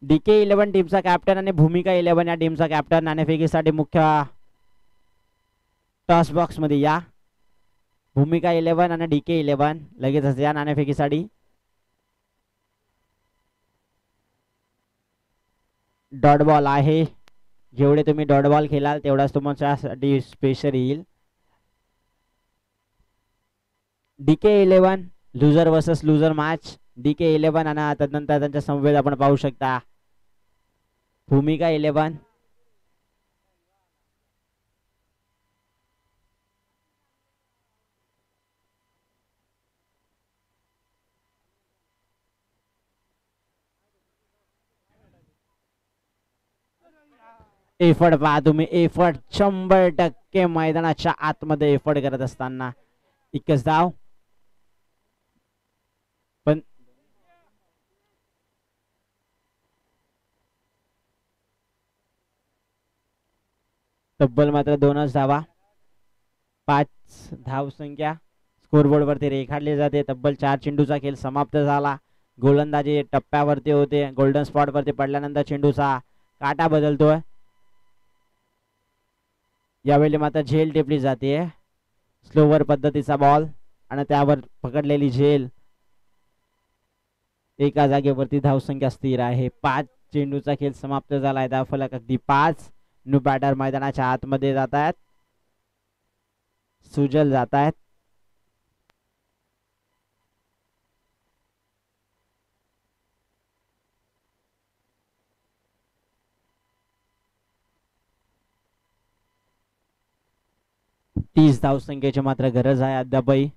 DK11 टीमचा captain आणि भूमिका 11 या टीमचा कॅप्टन नाणेफेकीसाठी मुख्य टॉस बॉक्स मध्ये या. भूमिका 11 आणि DK11 लगेचच या नाणेफेकीसाठी. डॉट बॉल आहे. जेवढे तुम्ही डॉट बॉल खेळाल तेवढाच तुमच्यासाठी स्पेशल येईल. DK11 loser versus loser match. DK11 आणि त्यानंतर त्यांच्या संवेद आपण पाहू शकता. भूमिका 11 एफर्ट पहा तुम्ही. एफर्ट 100% मैदानाच्या आतमध्ये एफर्ट करत असताना. एकच धाव पण तब्बल मात्र 2च धावा. 5 धाव संख्या स्कोरबोर्ड वरती रेखाटली जाते. तब्बल 4 चेंडूचा खेळ समाप्त झाला. गोलंदाजी टप्प्यावरती होते. गोल्डन स्पॉट वरती पडल्यानंतर चेंडूचा काटा बदलतोय. यावेळी मात्र झेल टिपली जाते. स्लोवर पद्धतीचा बॉल आणि त्यावर पकडलेली झेल. एका जागेवरती धावसंख्या स्थिर आहे. 5 चेंडूचा खेळ समाप्त झालाय. धावफलक अगदी 5. न्यू बॅटर मैदानाच्या आतमध्ये जात आहेत. सुजल जात आहेत. तीस धावसंख्येची मात्र गरज आहे अद्यापही.